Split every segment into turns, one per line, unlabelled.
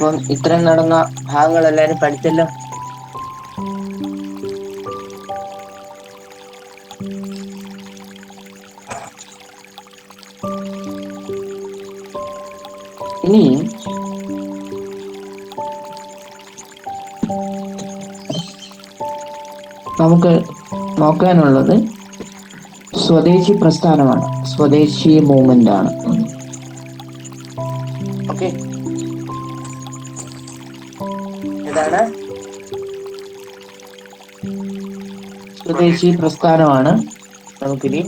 അപ്പം ഇത്രയും നടന്ന ഭാഗങ്ങൾ എല്ലാവരും പഠിച്ചല്ലോ. ഇനി നമുക്ക് നോക്കാനുള്ളത് സ്വദേശി പ്രസ്ഥാനമാണ്, സ്വദേശി മൂവ്മെന്റ് ആണ്. ഓക്കെ, ഇതാണ് സ്വദേശി പ്രസ്ഥാനമാണ്. നമുക്കിനി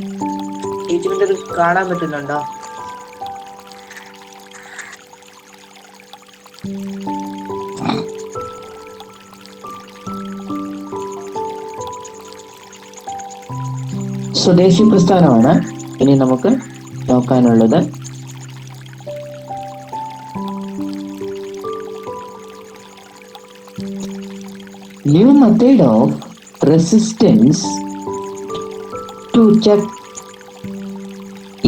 ടീച്ചറിന്റെ ഇത് കാണാൻ പറ്റുന്നുണ്ടോ? സ്വദേശി പ്രസ്ഥാനമാണ് ഇനി നമുക്ക് നോക്കാനുള്ളത്. New method of resistance to check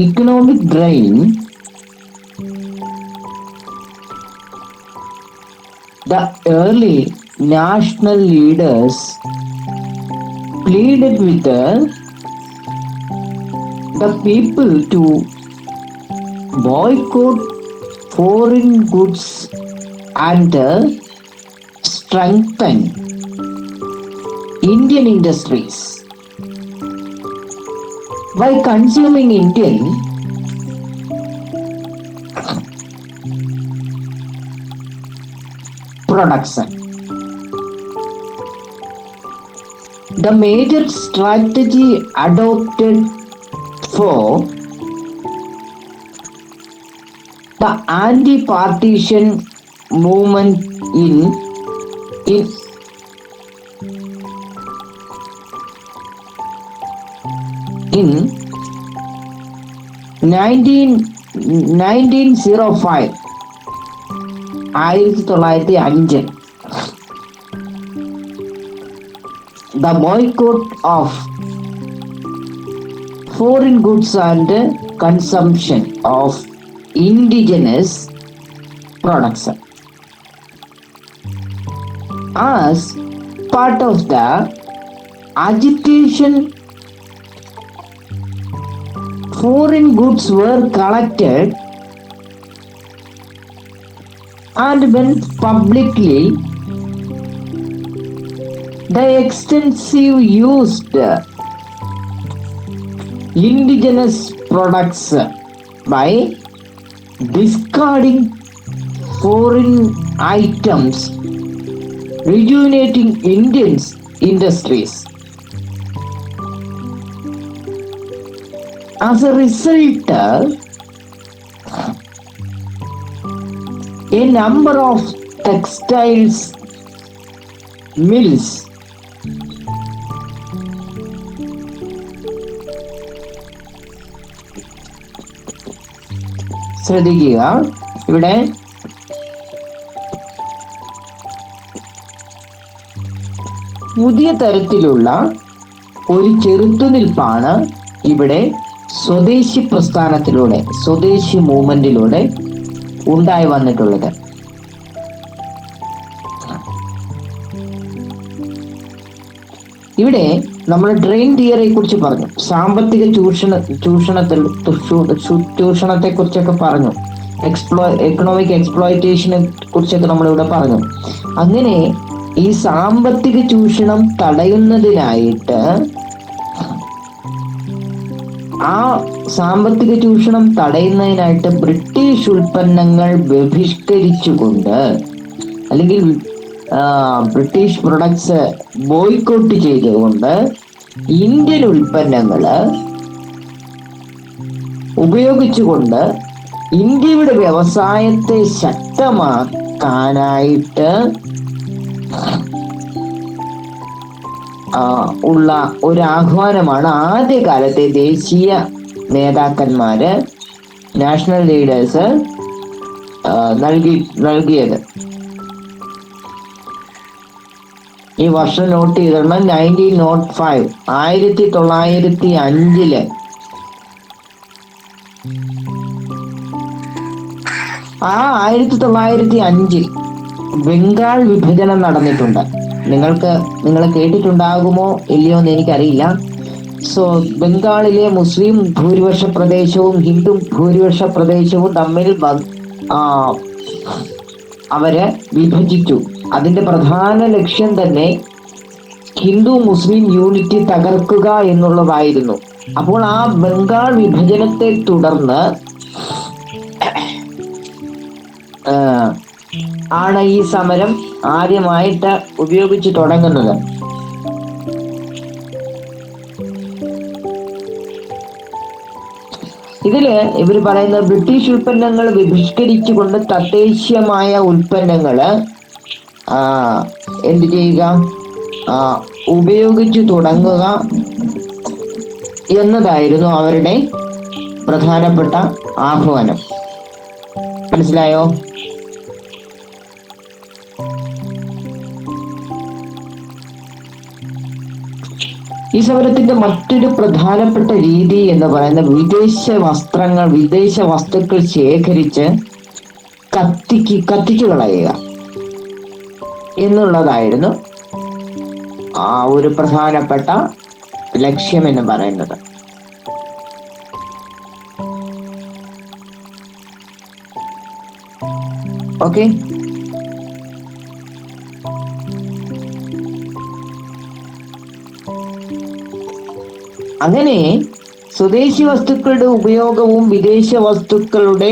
economic drain. The early national leaders pleaded with the people to boycott foreign goods and strengthen Indian industries. By consuming Indian production, the major strategy adopted for the anti-partition movement in 1905 the boycott of foreign goods and consumption of indigenous production. As part of the agitation, foreign goods were collected and went publicly. The extensive used indigenous products by discarding foreign items, rejuvenating Indian industries. As a result, a number of textiles mills ശ്രദ്ധിക്കുക, ഇവിടെ പുതിയ തരത്തിലുള്ള ഒരു ചെറുത്തുനിൽപ്പാണ് ഇവിടെ സ്വദേശി പ്രസ്ഥാനത്തിലൂടെ, സ്വദേശി മൂവ്മെന്റിലൂടെ ഉണ്ടായി വന്നിട്ടുള്ളത്. ഇവിടെ നമ്മൾ ഡ്രെയിൻ തിയറിയെ കുറിച്ച് പറഞ്ഞു, സാമ്പത്തിക ചൂഷണത്തെ കുറിച്ചൊക്കെ പറഞ്ഞു, എക്കണോമിക് എക്സ്പ്ലോയിറ്റേഷനെ കുറിച്ചൊക്കെ നമ്മളിവിടെ പറഞ്ഞു. അങ്ങനെ ഈ സാമ്പത്തിക ചൂഷണം തടയുന്നതിനായിട്ട്, ആ സാമ്പത്തിക ചൂഷണം തടയുന്നതിനായിട്ട് ബ്രിട്ടീഷ് ഉൽപ്പന്നങ്ങൾ ബഹിഷ്കരിച്ചുകൊണ്ട്, അല്ലെങ്കിൽ ബ്രിട്ടീഷ് പ്രൊഡക്ട്സ് ബോയ്ക്കോട്ട് ചെയ്തുകൊണ്ട് ഇന്ത്യൻ ഉൽപ്പന്നങ്ങൾ ഉപയോഗിച്ചുകൊണ്ട് ഇന്ത്യയുടെ വ്യവസായത്തെ ശക്തമാക്കാനായിട്ട് ഉള്ള ഒരു ആഹ്വാനമാണ് ആദ്യകാലത്തെ ദേശീയ നേതാക്കന്മാര്, നാഷണൽ ലീഡേഴ്സ് നൽകിയത്. ഈ വർഷം നോട്ട് ചെയ്തിടണം, 1905, 1905. ആ 1905 ബംഗാൾ വിഭജനം നടന്നിട്ടുണ്ട്. നിങ്ങൾ കേട്ടിട്ടുണ്ടാകുമോ ഇല്ലയോ എന്ന് എനിക്കറിയില്ല. സോ ബംഗാളിലെ മുസ്ലിം ഭൂരിപക്ഷ പ്രദേശവും ഹിന്ദു ഭൂരിപക്ഷ പ്രദേശവും തമ്മിൽ അവരെ വിഭജിച്ചു. അതിന്റെ പ്രധാന ലക്ഷ്യം തന്നെ ഹിന്ദു മുസ്ലിം യൂണിറ്റി തകർക്കുക എന്നുള്ളതായിരുന്നു. അപ്പോൾ ആ ബംഗാൾ വിഭജനത്തെ തുടർന്ന് ആണ് ഈ സമരം ആദ്യമായിട്ട് ഉപയോഗിച്ച് തുടങ്ങുന്നത്. ഇതില് ഇവർ പറയുന്നത് ബ്രിട്ടീഷ് ഉൽപ്പന്നങ്ങൾ ബഹിഷ്കരിച്ചുകൊണ്ട് തദ്ദേശീയമായ ഉൽപ്പന്നങ്ങള് എന്ത് ചെയ്യുക, ഉപയോഗിച്ചു തുടങ്ങുക എന്നതായിരുന്നു അവരുടെ പ്രധാനപ്പെട്ട ആഹ്വാനം. മനസ്സിലായോ? ഈ സമരത്തിന്റെ മറ്റൊരു പ്രധാനപ്പെട്ട രീതി എന്ന് പറയുന്നത് വിദേശ വസ്തുക്കൾ ശേഖരിച്ച് കത്തിച്ചു കളയുക എന്നുള്ളതായിരുന്നു ആ ഒരു പ്രധാനപ്പെട്ട ലക്ഷ്യം എന്ന് പറയുന്നത്. ഓക്കെ, അങ്ങനെ സ്വദേശി വസ്തുക്കളുടെ ഉപയോഗവും വിദേശ വസ്തുക്കളുടെ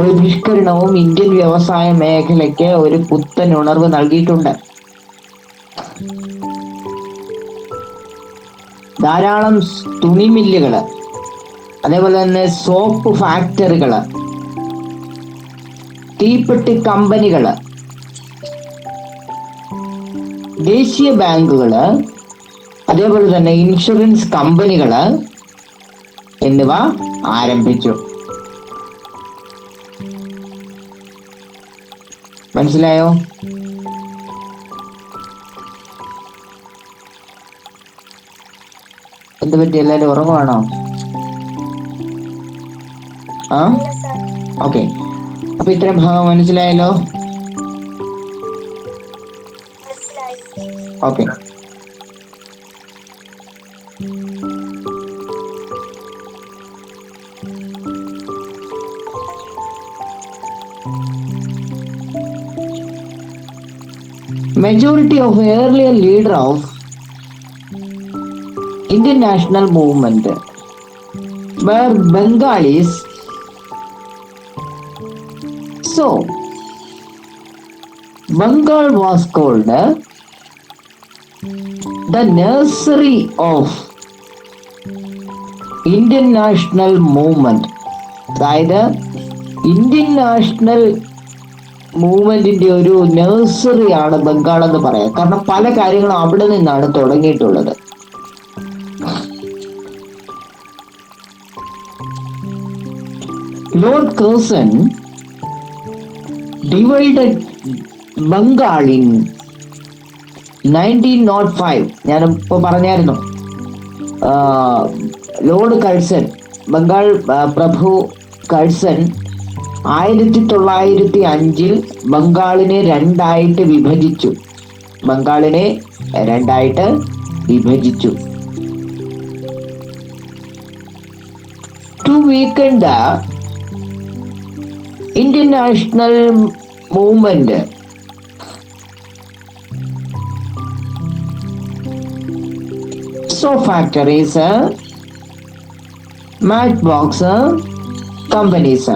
ബഹിഷ്കരണവും ഇന്ത്യൻ വ്യവസായ മേഖലയ്ക്ക് ഒരു പുത്തൻ ഉണർവ് നൽകിയിട്ടുണ്ട്. ധാരാളം തുണിമില്ലുകള്, അതേപോലെ തന്നെ സോപ്പ് ഫാക്ടറികള്, തീപ്പെട്ടി കമ്പനികള്, ദേശീയ ബാങ്കുകള്, അതേപോലെ തന്നെ ഇൻഷുറൻസ് കമ്പനികള് എന്നിവ ആരംഭിച്ചു. മനസ്സിലായോ? എന്ത് പറ്റി, എല്ലാരും ഉറങ്ങുവാണോ? ഓക്കെ, അപ്പൊ ഇത്രയും ഭാഗം മനസ്സിലായല്ലോ. Okay, majority of earlier leader of Indian national movement were Bengalis. So Bengal was called the nursery of Indian national movement. അതായത് ഇന്ത്യൻ നാഷണൽ മൂവ്മെന്റിന്റെ ഒരു നഴ്സറി ആണ് ബംഗാൾ എന്ന് പറയാം. കാരണം പല കാര്യങ്ങളും അവിടെ നിന്നാണ് തുടങ്ങിയിട്ടുള്ളത്. Lord Curzon divided Bengal in 1905. ഞാനിപ്പോ പറഞ്ഞായിരുന്നു, ലോർഡ് കഴ്സൺ, ബംഗാൾ പ്രഭു കഴ്സൺ 1905 ബംഗാളിനെ രണ്ടായിട്ട് വിഭജിച്ചു. To weaken the Indian national movement, soap factories, matchbox companies,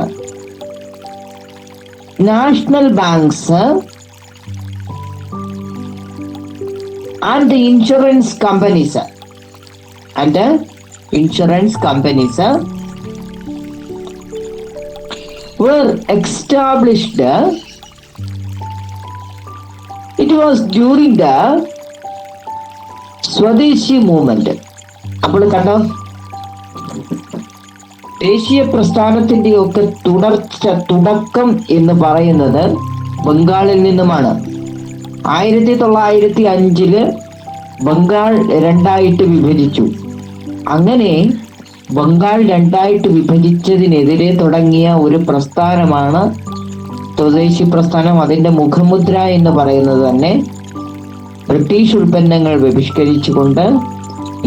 national banks and the insurance companies were established. It was during the സ്വദേശി മൂവ്മെന്റ്. അപ്പോൾ കണ്ടോ, ദേശീയ പ്രസ്ഥാനത്തിന്റെ ഒക്കെ തുടക്കം എന്ന് പറയുന്നത് ബംഗാളിൽ നിന്നുമാണ്. 1905 ബംഗാൾ രണ്ടായിട്ട് വിഭജിച്ചു. അങ്ങനെ ബംഗാൾ രണ്ടായിട്ട് വിഭജിച്ചതിനെതിരെ തുടങ്ങിയ ഒരു പ്രസ്ഥാനമാണ് സ്വദേശി പ്രസ്ഥാനം അതിന്റെ മുഖമുദ്ര എന്ന് പറയുന്നത് തന്നെ ബ്രിട്ടീഷ് ഉൽപ്പന്നങ്ങൾ ബഹിഷ്കരിച്ചുകൊണ്ട്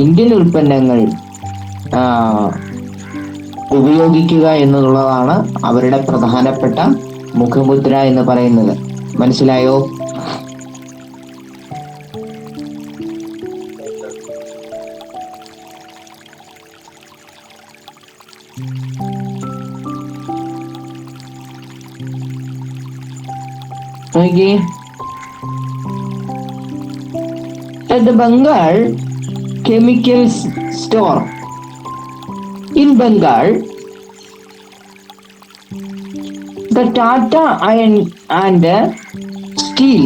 ഇന്ത്യൻ ഉൽപ്പന്നങ്ങൾ ഉപയോഗിക്കുക എന്നുള്ളതാണ് അവരുടെ പ്രധാനപ്പെട്ട മുഖമുദ്ര എന്ന് പറയുന്നത്. മനസ്സിലായോ? Okay. At the Bengal Chemicals Store in Bengal, the Tata Iron and Steel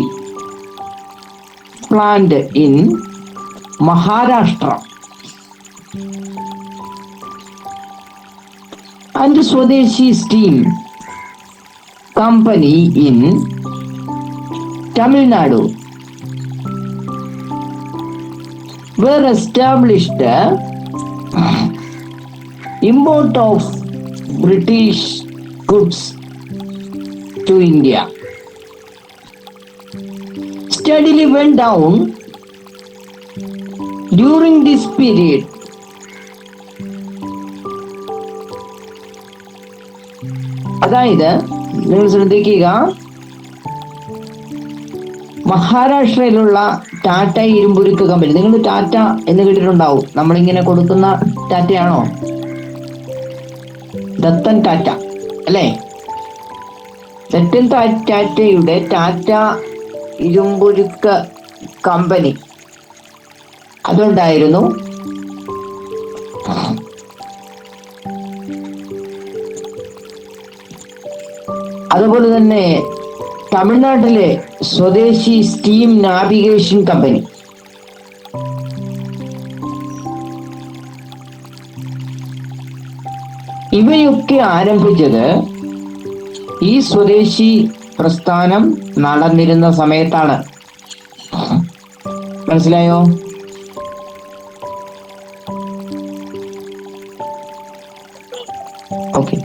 plant in Maharashtra and Swadeshi Steel Company in Tamil Nadu were established import of British goods to India steadily went down during this period. അതായത് നിങ്ങൾ ശ്രദ്ധിക്കുക, മഹാരാഷ്ട്രയിലുള്ള Tata ഇരുമ്പുരുക്ക് company, നിങ്ങൾ ടാറ്റ എന്ന് കേട്ടിട്ടുണ്ടാവും. നമ്മളിങ്ങനെ കൊടുക്കുന്ന ടാറ്റയാണോ? രത്തൻ ടാറ്റ അല്ലേ? രത്തൻ ടാറ്റയുടെ ടാറ്റ ഇരുമ്പുരുക്ക് കമ്പനി അതുണ്ടായിരുന്നു. അതുപോലെ തന്നെ തമിഴ്നാട്ടിലെ സ്വദേശി സ്റ്റീം നാവിഗേഷൻ കമ്പനി, ഇവയൊക്കെ ആരംഭിച്ചത് ഈ സ്വദേശി പ്രസ്ഥാനം നടന്നിരുന്ന സമയത്താണ്. മനസ്സിലായോ? Okay.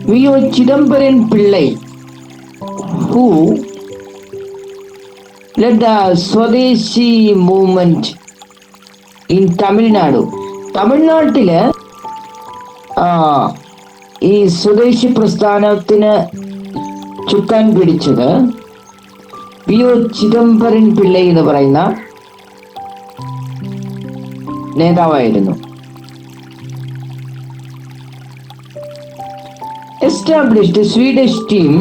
V.O. Chidambaran Pillai, who led the Swadeshi movement in Tamil Nadu. തമിഴ്നാട്ടില് ഈ സ്വദേശി പ്രസ്ഥാനത്തിന് ചുക്കാൻ പിടിച്ചത് V.O. ചിദംബരൻ പിള്ളൈ എന്ന് പറയുന്ന നേതാവായിരുന്നു. Established Swedish Steam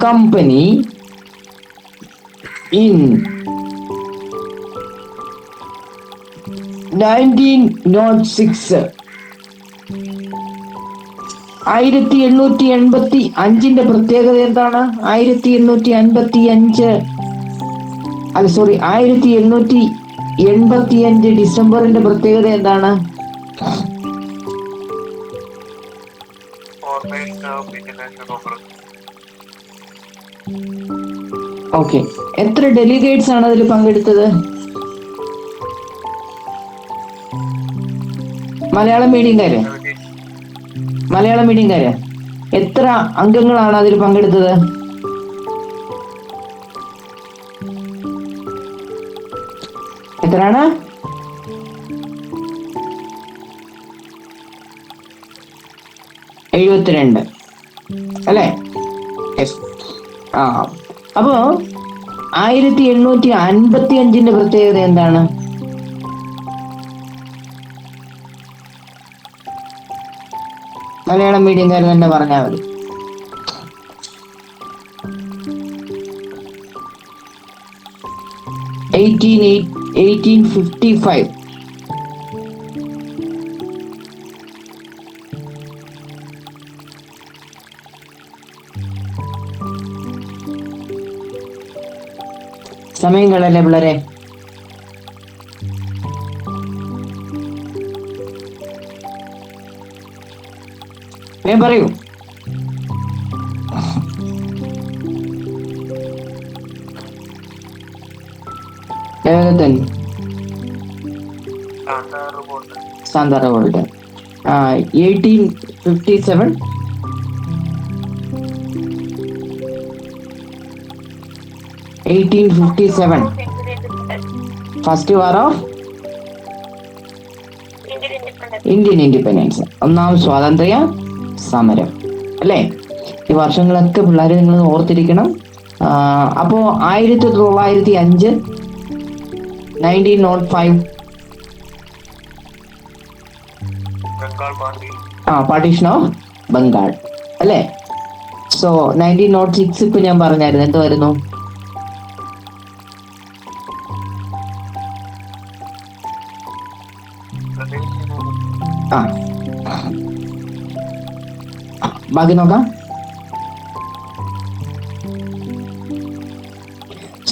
Company in 1906. 1885 പ്രത്യേകത എന്താണ്? 1885 ഡിസംബറിന്റെ പ്രത്യേകത എന്താണ്? ഓക്കെ. എത്ര ഡെലിഗേറ്റ്സ് ആണ് അതിൽ പങ്കെടുത്തത്? മലയാളം മീഡിയംകാര് എത്ര അംഗങ്ങളാണ് അതിൽ പങ്കെടുത്തത്? എത്രയാണ്? 72 അല്ലേ? അപ്പോ 1855 പ്രത്യേകത എന്താണ്? മലയാളം മീഡിയംകാർ തന്നെ പറഞ്ഞാൽ മതി. $1855. സമയങ്ങളല്ലേ പിള്ളേരെ? പറയൂ. ഏകത്തൻ സാന്താറ ഗോൾഡ് 1857. 1857 first war of Indian independence, ഒന്നാം സ്വാതന്ത്ര്യ സമരം അല്ലേ? ഈ വർഷങ്ങളൊക്കെ പിള്ളേർ നിങ്ങൾ ഓർത്തിരിക്കണം. അപ്പോ 1905 1905 പാർട്ടീഷൻ ഓഫ് ബംഗാൾ അല്ലേ? സോ 1906 ഇപ്പൊ ഞാൻ പറഞ്ഞായിരുന്നു, എന്തായിരുന്നു? ബാക്കി നോക്കാം.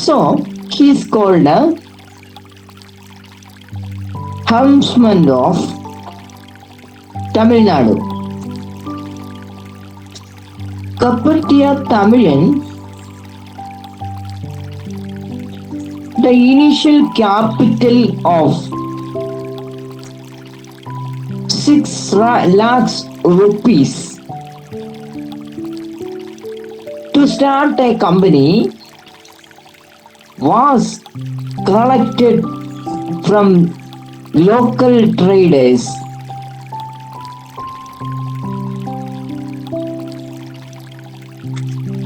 സോ ഹീസ് കോൾഡ് ഹംസ്മൻ ഓഫ് തമിഴ്നാട്. കപ്പർട്ടിയ തമിഴൻ, the initial capital of 6 lakhs rupees to start a company was collected from local traders.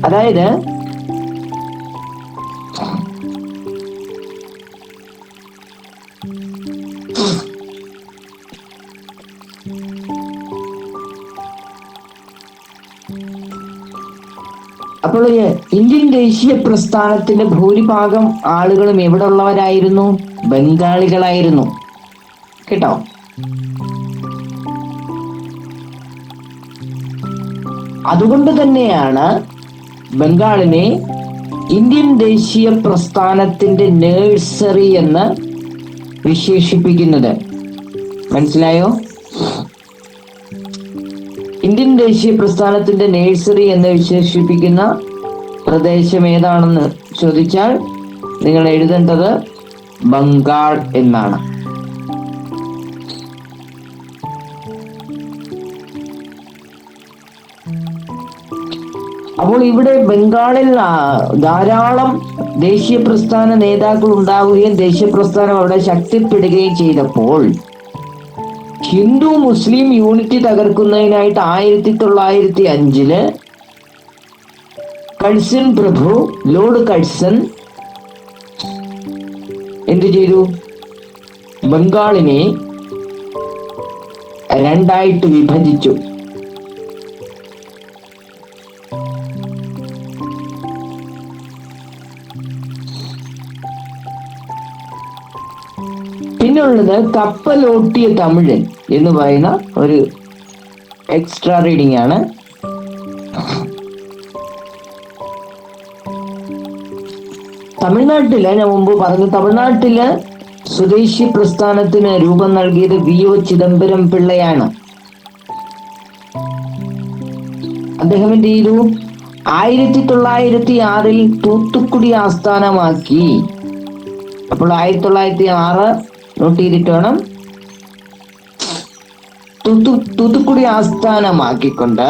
അതായത് അപ്പോൾ ഇന്ത്യൻ ദേശീയ പ്രസ്ഥാനത്തിന്റെ ഭൂരിഭാഗം ആളുകളും എവിടെ ഉള്ളവരായിരുന്നു? ബംഗാളികളായിരുന്നു കേട്ടോ. അതുകൊണ്ട് തന്നെയാണ് ബംഗാളിനെ ഇന്ത്യൻ ദേശീയ പ്രസ്ഥാനത്തിന്റെ നേഴ്സറി എന്ന് വിശേഷിപ്പിക്കുന്നത്. മനസ്സിലായോ? ഇന്ത്യൻ ദേശീയ പ്രസ്ഥാനത്തിന്റെ നേഴ്സറി എന്ന് വിശേഷിപ്പിക്കുന്ന പ്രദേശം ഏതാണെന്ന് ചോദിച്ചാൽ നിങ്ങൾ എഴുതേണ്ടത് ബംഗാൾ എന്നാണ്. അപ്പോൾ ഇവിടെ ബംഗാളിൽ ധാരാളം ദേശീയ പ്രസ്ഥാന നേതാക്കൾ ഉണ്ടാവുകയും ദേശീയ പ്രസ്ഥാനം അവിടെ ശക്തിപ്പെടുകയും ചെയ്തപ്പോൾ ഹിന്ദു മുസ്ലിം യൂണിറ്റി തകർക്കുന്നതിനായിട്ട് 1905 കഴ്സൺ പ്രഭു, ലോർഡ് കഴ്സൺ എന്ത് ചെയ്തു? ബംഗാളിനെ രണ്ടായിട്ട് വിഭജിച്ചു. പിന്നുള്ളത് കപ്പലോട്ടിയ തമിഴൻ എന്ന് പറയുന്ന ഒരു എക്സ്ട്രാ റീഡിംഗ് ആണ്. തമിഴ്നാട്ടില് ഞാൻ മുമ്പ് പറഞ്ഞു, തമിഴ്നാട്ടില് സ്വദേശി പ്രസ്ഥാനത്തിന് രൂപം നൽകിയത് VO ചിദംബരം പിള്ളയാണ്. അദ്ദേഹം എന്ത് ചെയ്തു? 1906 തൂത്തുക്കുടി ആസ്ഥാനമാക്കി. അപ്പോൾ 1906 നോട്ട് ചെയ്തിട്ട് വേണം. തൂത്തുക്കുടി ആസ്ഥാനമാക്കിക്കൊണ്ട്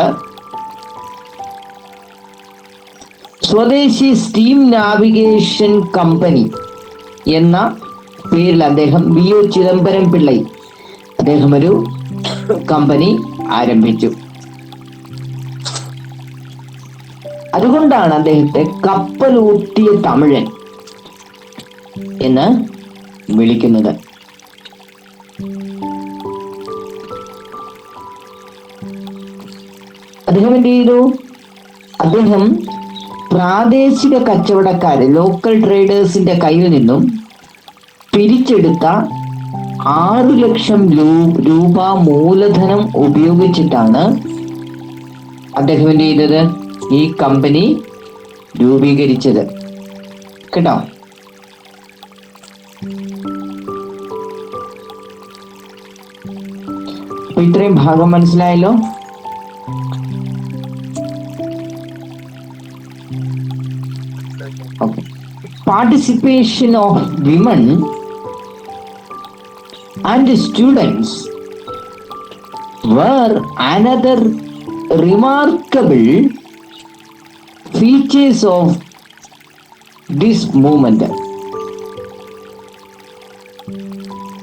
സ്വദേശി സ്റ്റീം നാവിഗേഷൻ കമ്പനി എന്ന പേരിൽ അദ്ദേഹം VO ചിദംബരം പിള്ളൈ അദ്ദേഹം ഒരു കമ്പനി ആരംഭിച്ചു. അതുകൊണ്ടാണ് അദ്ദേഹത്തെ കപ്പലൂട്ടിയ തമിഴൻ എന്ന് വിളിക്കുന്നത്. അദ്ദേഹം എന്ത് ചെയ്തു? അദ്ദേഹം പ്രാദേശിക കച്ചവടക്കാര്, ലോക്കൽ ട്രേഡേഴ്സിന്റെ കയ്യിൽ നിന്നും പിരിച്ചെടുത്ത 6 ലക്ഷം രൂപ മൂലധനം ഉപയോഗിച്ചിട്ടാണ് അദ്ദേഹം എന്ത് ചെയ്തത്? ഈ കമ്പനി രൂപീകരിച്ചത് കേട്ടോ. അപ്പൊ ഇത്രയും ഭാഗം മനസ്സിലായല്ലോ. Okay. participation of women and students were another remarkable features of this movement.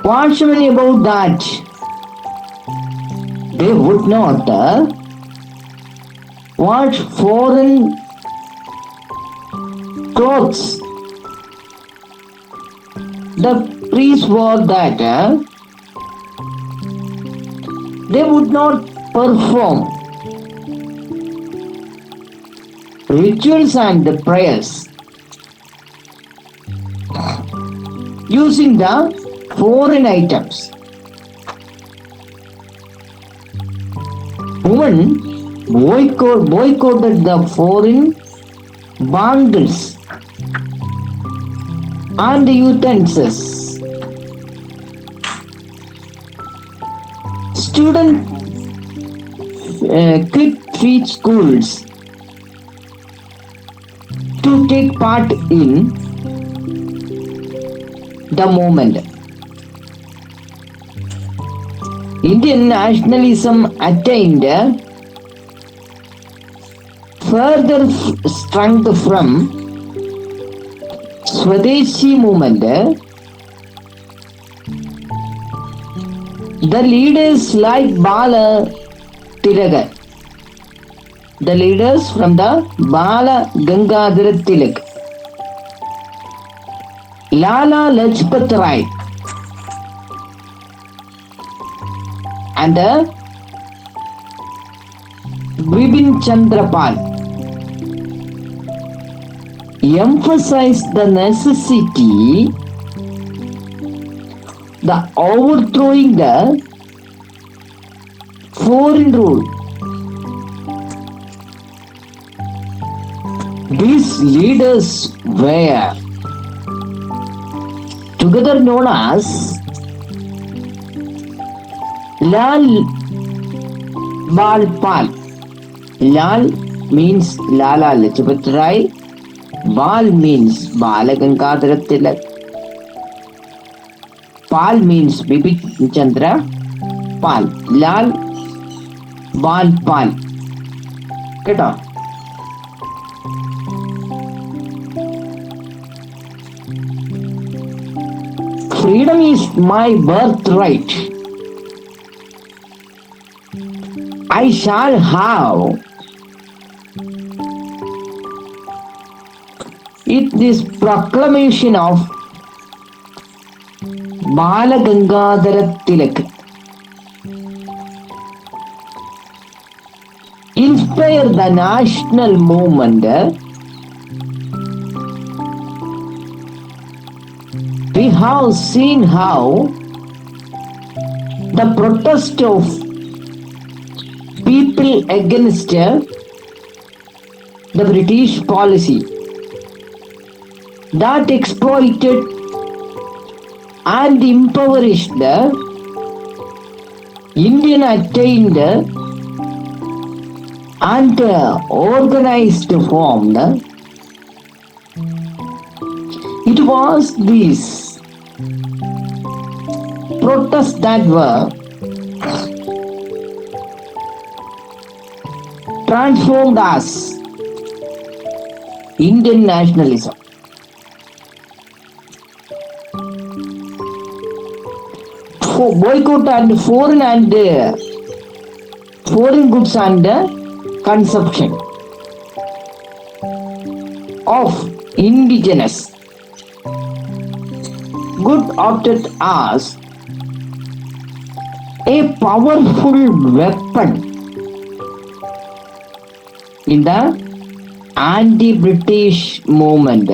What's funny about that? They would not watch foreign clothes. The priests wore that. They would not perform rituals and the prayers using the foreign items. Women boycotted the foreign bangles and utensils. Students quit free schools to take part in the movement. Indian nationalism attained further strength from Swadeshi movement. The leaders like Bala Tilak, the leaders from the Bala Gangadhar Tilak, Lala Lajpat Rai, and Bipin Chandra Pal emphasized the necessity the overthrowing the foreign rule. These leaders were together known as Lal Bal Pal. Lal means Lala Lajpat Rai. Bal means Bala Gangadhar Tilak. Pal means Bipin Chandra Pal. Lal Bal Pal. കേട്ടോ? Freedom is my birthright. I shall have it. This proclamation of Bala Gangadhar Tilak inspired the national movement. We have seen how the protest of people against the British policy that exploited and impoverished the Indian attained and organized formed. It was these protests that were transformed as Indian nationalism. For boycott and foreign goods and consumption of indigenous good opted as a powerful weapon in the anti-British movement.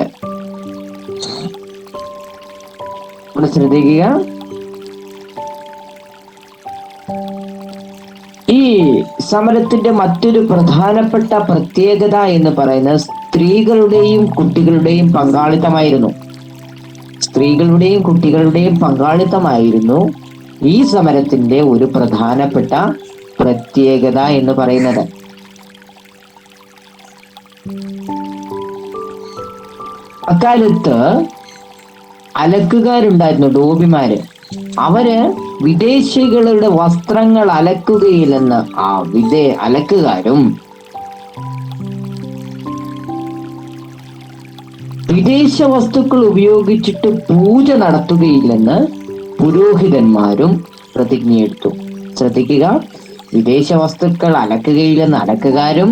ശ്രദ്ധിക്കുക. ഈ സമരത്തിന്റെ മറ്റൊരു പ്രധാനപ്പെട്ട പ്രത്യേകത എന്ന് പറയുന്നത് സ്ത്രീകളുടെയും കുട്ടികളുടെയും പങ്കാളിത്തമായിരുന്നു. സ്ത്രീകളുടെയും കുട്ടികളുടെയും പങ്കാളിത്തമായിരുന്നു ഈ സമരത്തിന്റെ ഒരു പ്രധാനപ്പെട്ട പ്രത്യേകത എന്ന് പറയുന്നത്. അക്കാലത്ത് അലക്കുകാരുണ്ടായിരുന്നു, ഡോബിമാര്. അവര് വിദേശികളുടെ വസ്ത്രങ്ങൾ അലക്കുകയില്ലെന്ന് ആ അലക്കുകാരും വിദേശ വസ്തുക്കൾ ഉപയോഗിച്ചിട്ട് പൂജ നടത്തുകയില്ലെന്ന് പുരോഹിതന്മാരും പ്രതിജ്ഞയെടുത്തു. ശ്രദ്ധിക്കുക, വിദേശ വസ്തുക്കൾ അലക്കുകയില്ലെന്ന് അലക്കുകാരും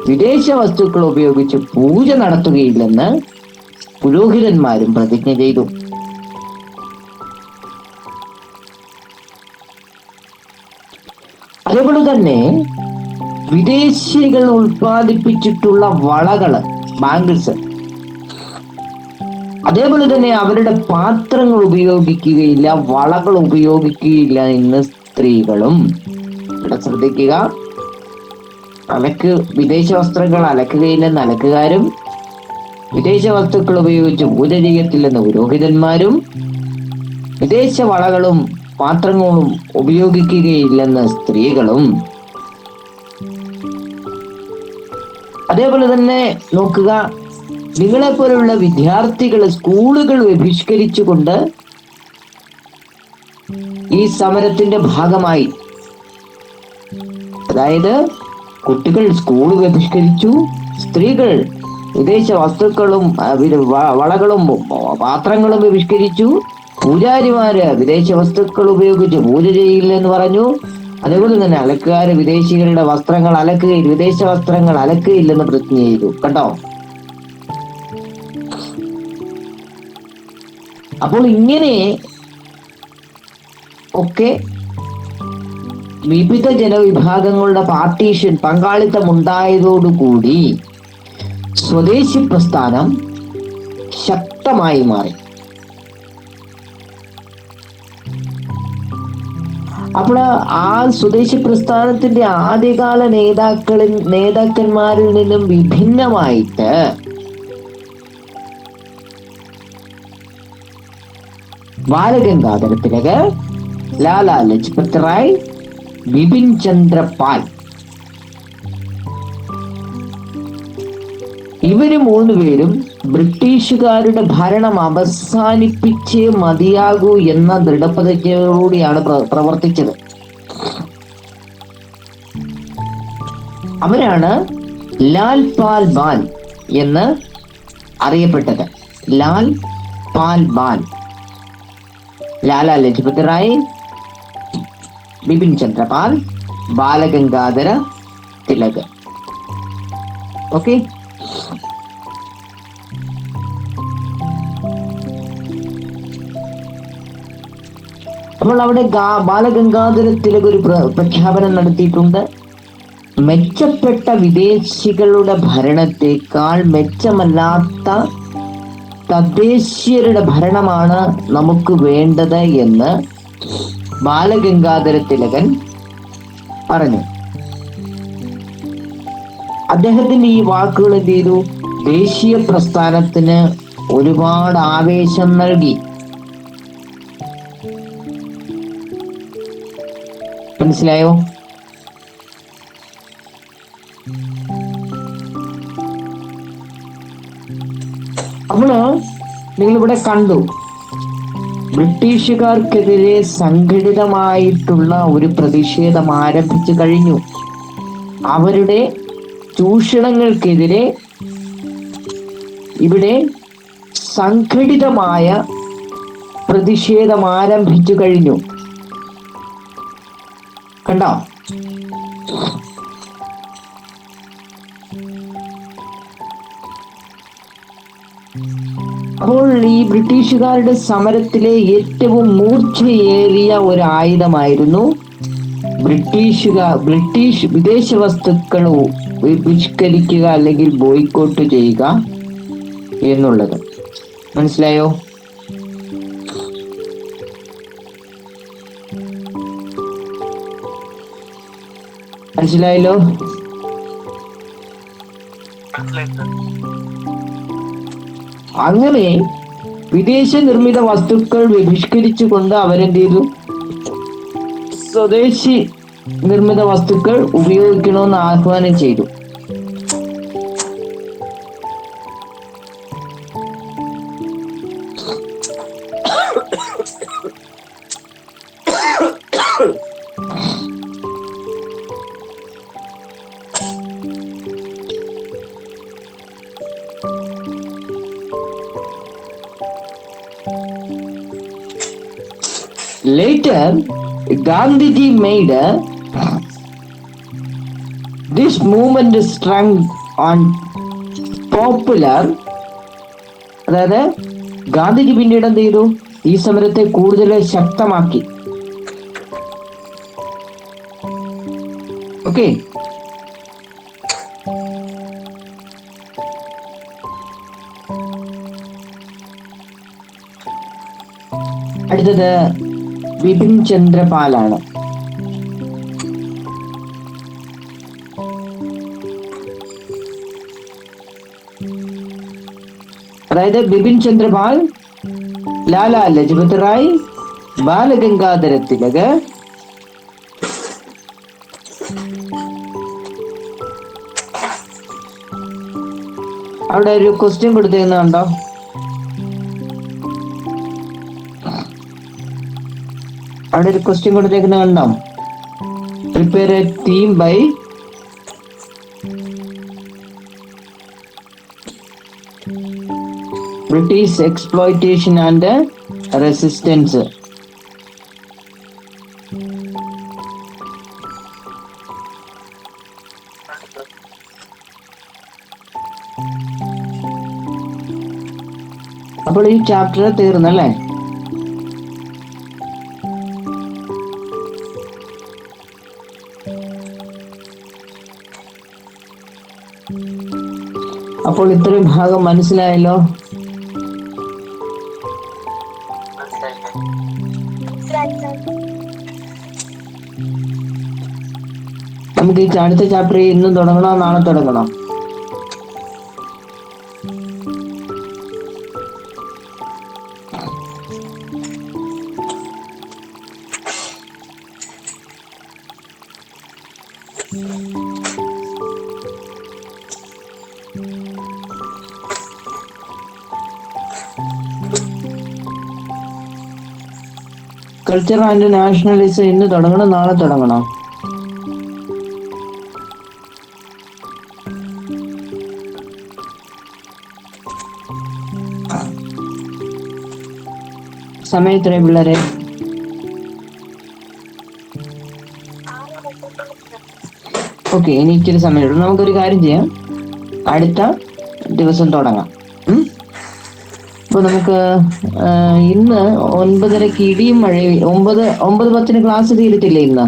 വിദേശ വസ്തുക്കൾ ഉപയോഗിച്ച് പൂജ നടത്തുകയില്ലെന്ന് പുരോഹിതന്മാരും പ്രതിജ്ഞ ചെയ്തു. അതേപോലെ തന്നെ വിദേശികൾ ഉൽപ്പാദിപ്പിച്ചിട്ടുള്ള വളകള്, ബാംഗിൾസ്, അതേപോലെ തന്നെ അവരുടെ പാത്രങ്ങൾ ഉപയോഗിക്കുകയില്ല, വളകൾ ഉപയോഗിക്കുകയില്ല എന്ന് സ്ത്രീകളും. ഇവിടെ ശ്രദ്ധിക്കുക, വിദേശ വസ്ത്രങ്ങൾ അലക്കുകയില്ലെന്ന് അലക്കുകാരും വിദേശ വസ്തുക്കൾ ഉപയോഗിച്ച് പൂജ ചെയ്യത്തില്ലെന്ന് പുരോഹിതന്മാരും വിദേശ വളകളും പാത്രങ്ങളും ഉപയോഗിക്കുകയില്ലെന്ന് സ്ത്രീകളും. അതേപോലെ തന്നെ നോക്കുക, നിങ്ങളെപ്പോലുള്ള വിദ്യാർത്ഥികൾ സ്കൂളുകൾ ബഹിഷ്കരിച്ചുകൊണ്ട് ഈ സമരത്തിന്റെ ഭാഗമായി, അതായത് കുട്ടികൾ സ്കൂൾ ബഹിഷ്കരിച്ചു, സ്ത്രീകൾ വിദേശ വസ്തുക്കളും വളകളും പാത്രങ്ങളും ബഹിഷ്കരിച്ചു, പൂജാരിമാര് വിദേശ വസ്തുക്കൾ ഉപയോഗിച്ച് പൂജ ചെയ്യില്ലെന്ന് പറഞ്ഞു. അതേപോലെ തന്നെ അലക്കുകാര് വിദേശികളുടെ വസ്ത്രങ്ങൾ വിദേശ വസ്ത്രങ്ങൾ അലക്കുകയില്ലെന്ന് പ്രതിജ്ഞ ചെയ്തു. കേട്ടോ? അപ്പോൾ ഇങ്ങനെ ഒക്കെ വിവിധ ജനവിഭാഗങ്ങളുടെ പാർട്ടീഷൻ, പങ്കാളിത്തം ഉണ്ടായതോടുകൂടി സ്വദേശി പ്രസ്ഥാനം ശക്തമായി മാറി. അപ്പോൾ ആ സ്വദേശി പ്രസ്ഥാനത്തിന്റെ ആദ്യകാല നേതാക്കന്മാരിൽ നിന്നും വിഭിന്നമായിട്ട് ബാലഗംഗാധര തിലകർ, ലാലാ ലജ്പത് റായ്, ബിപിൻ ചന്ദ്ര പാൽ, ഇവര് മൂന്നുപേരും ബ്രിട്ടീഷുകാരുടെ ഭരണം അവസാനിപ്പിച്ചേ മതിയാകൂ എന്ന ദൃഢപ്രതിജ്ഞയോടുകൂടിയാണ് പ്രവർത്തിച്ചത്. അവരാണ് ലാൽ പാൽ ബാൽ എന്ന് അറിയപ്പെട്ടത്. ലാൽ പാൽ ബാൽ, ലാലാ ലജ്പത് റായ്, ബിപിൻ ചന്ദ്ര പാൽ, ബാലഗംഗാധര തിലകർ. ഓക്കെ, അപ്പോൾ അവിടെ ബാലഗംഗാധര തിലകർ ഒരു പ്രഖ്യാപനം നടത്തിയിട്ടുണ്ട്. മെച്ചപ്പെട്ട വിദേശികളുടെ ഭരണത്തെക്കാൾ മെച്ചമല്ലാത്ത തദ്ദേശീയരുടെ ഭരണമാണ് നമുക്ക് വേണ്ടത് എന്ന് ബാലഗംഗാധര തിലകൻ പറഞ്ഞു. അദ്ദേഹത്തിന്റെ ഈ വാക്കുകൾ എന്ത് ചെയ്തു? ദേശീയ പ്രസ്ഥാനത്തിന് ഒരുപാട് ആവേശം നൽകി. മനസ്സിലായോ? അപ്പോൾ നിങ്ങളിവിടെ കണ്ടു, ബ്രിട്ടീഷുകാർക്കെതിരെ സംഘടിതമായിട്ടുള്ള ഒരു പ്രതിഷേധം ആരംഭിച്ചു കഴിഞ്ഞു. അവരുടെ ചൂഷണങ്ങൾക്കെതിരെ ഇവിടെ സംഘടിതമായ പ്രതിഷേധം ആരംഭിച്ചു കഴിഞ്ഞു. കണ്ടോ? അപ്പോൾ ഈ ബ്രിട്ടീഷുകാരുടെ സമരത്തിലെ ഏറ്റവും മൂർച്ചയേറിയ ഒരു ആയുധമായിരുന്നു ബ്രിട്ടീഷ് വിദേശ വസ്തുക്കൾ ബഹിഷ്കരിക്കുക അല്ലെങ്കിൽ ബോയ്ക്കോട്ട് ചെയ്യുക എന്നുള്ളത്. മനസ്സിലായോ? മനസ്സിലായല്ലോ? അങ്ങനെ വിദേശ നിർമ്മിത വസ്തുക്കൾ ബഹിഷ്കരിച്ചുകൊണ്ട് അവരെന്ത് ചെയ്തു? സ്വദേശി നിർമ്മിത വസ്തുക്കൾ ഉപയോഗിക്കണമെന്ന് ആഹ്വാനം ചെയ്തു. Later, Gandhiji made this movement strong on popular. അതായത് ഗാന്ധിജി പിന്നീട് എന്ത് ചെയ്തു? ഈ സമരത്തെ കൂടുതൽ ശക്തമാക്കി. ഓക്കെ, അടുത്തത് ബിപിൻ ചന്ദ്രപാലാണ്. അതായത് ബിപിൻ ചന്ദ്രപാൽ, ലാലാ ലജ്പത് റായ്, ബാലഗംഗാധര തിലക്, അവിടെ ഒരു ക്വസ്റ്റ്യൻ കൊടുത്തിരുന്നുണ്ടോ? അവിടെ ഒരു ക്വസ്റ്റ്യൻ കൊടുത്തേക്കുന്ന കണ്ടോ? Prepare a theme by British exploitation and resistance. അപ്പോൾ ഈ ചാപ്റ്റർ തീർന്നല്ലേ? അപ്പോൾ ഇത്രയും ഭാഗം മനസ്സിലായല്ലോ? നമുക്ക് ഈ അടുത്ത ചാപ്റ്റർ ഇന്നും തുടങ്ങണോ നാളെ തുടങ്ങണോ? കൾച്ചർ ആൻഡ് നാഷണലിസം ഇന്ന് തുടങ്ങണം നാളെ തുടങ്ങണോ? സമയം എത്രയും പിള്ളേരെ? ഓക്കെ, ഇനി ഇച്ചിരി സമയമുള്ളൂ. നമുക്കൊരു കാര്യം ചെയ്യാം, അടുത്ത ദിവസം തുടങ്ങാം. അപ്പൊ നമുക്ക് ഇന്ന് 9:30 ഇടിയും മഴയും 9:10 ക്ലാസ് തീരത്തില്ലേ ഇന്ന്?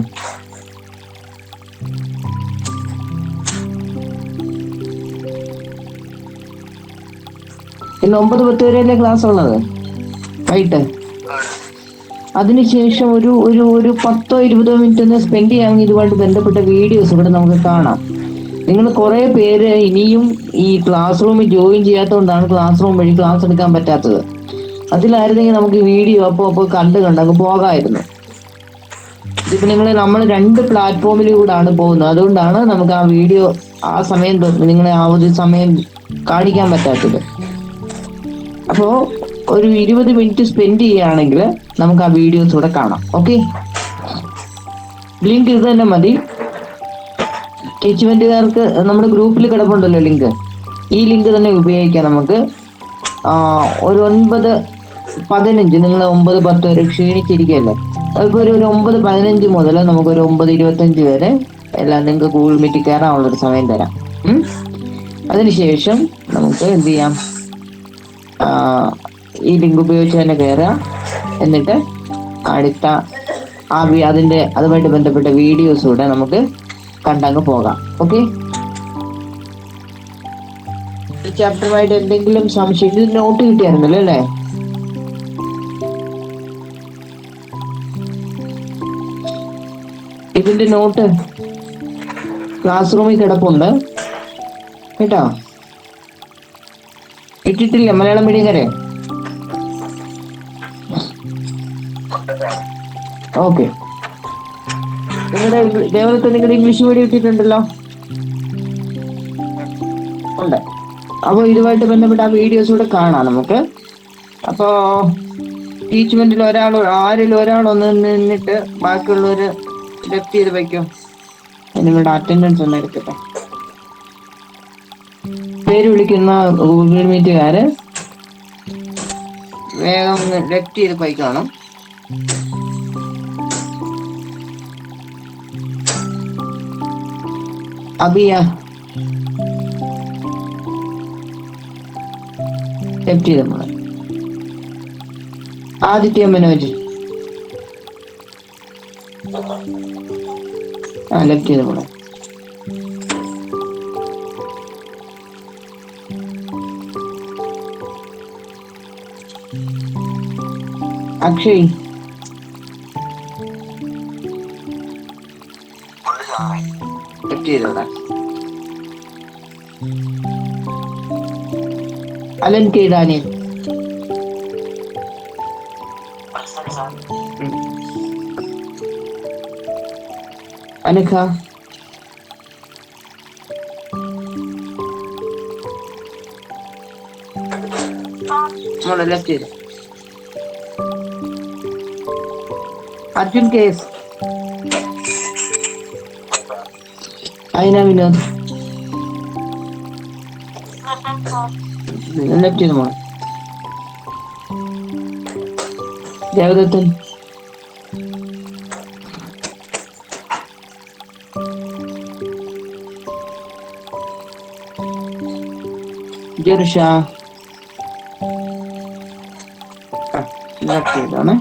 ഇന്ന് 9:10 വരെയല്ലേ ക്ലാസ് ഉള്ളത് വൈകിട്ട്? അതിനുശേഷം ഒരു 10-20 മിനിറ്റ് ഒന്ന് സ്പെൻഡ് ചെയ്യാമെങ്കിൽ ഇതുമായിട്ട് ബന്ധപ്പെട്ട വീഡിയോസ് ഇവിടെ നമുക്ക് കാണാം. നിങ്ങൾ കുറെ പേര് ഇനിയും ഈ ക്ലാസ് റൂമിൽ ജോയിൻ ചെയ്യാത്തതുകൊണ്ടാണ് ക്ലാസ് റൂം വഴി ക്ലാസ് എടുക്കാൻ പറ്റാത്തത്. അതിലായിരുന്നെങ്കിൽ നമുക്ക് വീഡിയോ അപ്പോൾ കണ്ടങ്ങ് പോകാമായിരുന്നു. ഇതിപ്പോ നമ്മൾ 2 പ്ലാറ്റ്ഫോമിലൂടെയാണ് പോകുന്നത്, അതുകൊണ്ടാണ് നമുക്ക് ആ വീഡിയോ ആ സമയം നിങ്ങളെ ആ ഒരു സമയം കാണിക്കാൻ പറ്റാത്തത്. അപ്പോ ഒരു 20 മിനിറ്റ് സ്പെൻഡ് ചെയ്യുകയാണെങ്കിൽ നമുക്ക് ആ വീഡിയോസ് കൂടെ കാണാം. ഓക്കെ, ലിങ്ക് ഇത് തന്നെ മതി. ടീച്ച്മെന്റുകാർക്ക് നമ്മുടെ ഗ്രൂപ്പിൽ കിടപ്പുണ്ടല്ലോ ലിങ്ക്, ഈ ലിങ്ക് തന്നെ ഉപയോഗിക്കാം നമുക്ക്. ഒരു 9:15 നിങ്ങൾ 9:10 വരെ ക്ഷീണിച്ചിരിക്കുകയല്ലേ, അതിപ്പോൾ ഒരു 9:15 മുതൽ നമുക്കൊരു 9:25 വരെ എല്ലാം നിങ്ങൾക്ക് ഗൂഗിൾ മീറ്റിൽ കയറാനുള്ളൊരു സമയം തരാം. അതിനുശേഷം നമുക്ക് എന്ത് ചെയ്യാം, ഈ ലിങ്ക് ഉപയോഗിച്ച് തന്നെ കയറാം. എന്നിട്ട് അടുത്ത അതുമായിട്ട് ബന്ധപ്പെട്ട വീഡിയോസ് കൂടെ നമുക്ക് കണ്ടങ്ങ് പോകാം. ഓക്കെ, ചാപ്റ്ററുമായിട്ട് എന്തെങ്കിലും സംശയം? ഇത് നോട്ട് കിട്ടിയായിരുന്നല്ലോ അല്ലേ? ഇതിന്റെ നോട്ട് ക്ലാസ് റൂമിൽ കിടപ്പുണ്ട് കേട്ടോ. ഇട്ടിട്ടില്ല മലയാളം മീഡിയക്കാരെ? ഓക്കെ, നിങ്ങളുടെ ഇംഗ്ലീഷ് മീഡിയം ഇട്ടിട്ടുണ്ടല്ലോ? ഉണ്ട്. അപ്പോൾ ഇതുമായിട്ട് ബന്ധപ്പെട്ട ആ വീഡിയോസ് കൂടെ കാണാം നമുക്ക്. അപ്പോൾ ടീച്ച്മെന്റിൽ ആരെങ്കിലും ഒരാളൊന്ന് നിന്നിട്ട് ബാക്കിയുള്ളവർ ലെഫ്റ്റ് ചെയ്ത് വയ്ക്കും. നിങ്ങളുടെ അറ്റൻഡൻസ് ഒന്ന് എടുക്കട്ടെ. പേര് വിളിക്കുന്ന ഗൂഗിൾ മീറ്റുകാര് വേഗം ലെഫ്റ്റ് ചെയ്ത് പോയി കാണും. അബിയ ലെഫ്റ്റ് ചെയ്ത മോളെ. ആദിത്യ മനോജ് ലെഫ്റ്റ് ചെയ്ത മോളെ. അക്ഷയ് ലെഫ്റ്റ് ചെയ്തോടാ. അലൻ കെ ഡാനിയൽ അനഘ മോളെ ലെഫ്റ്റ് ചെയ്ത്. അർജുൻ കെ എസ് അയിന വിനോദ് ലെഫ്റ്റ് ചെയ്ത് മോളെ. ദേവദത്തൻ ജെറുഷ ലെഫ്റ്റ് ചെയ്താണ്.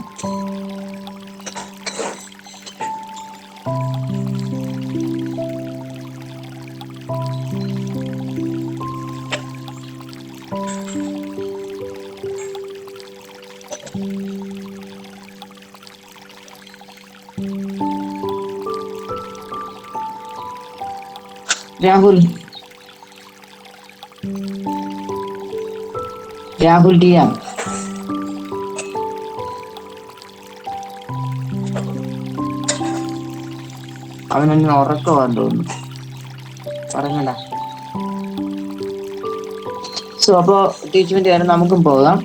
രാഹുൽ ടിയ അവനെന്നെ ഉറക്കമാന്ന് തോന്നുന്നു പറഞ്ഞടാ. സോ അപ്പോ ടീച്ച്മെന്റ് ചെയ്യാൻ നമുക്കും പോകാം.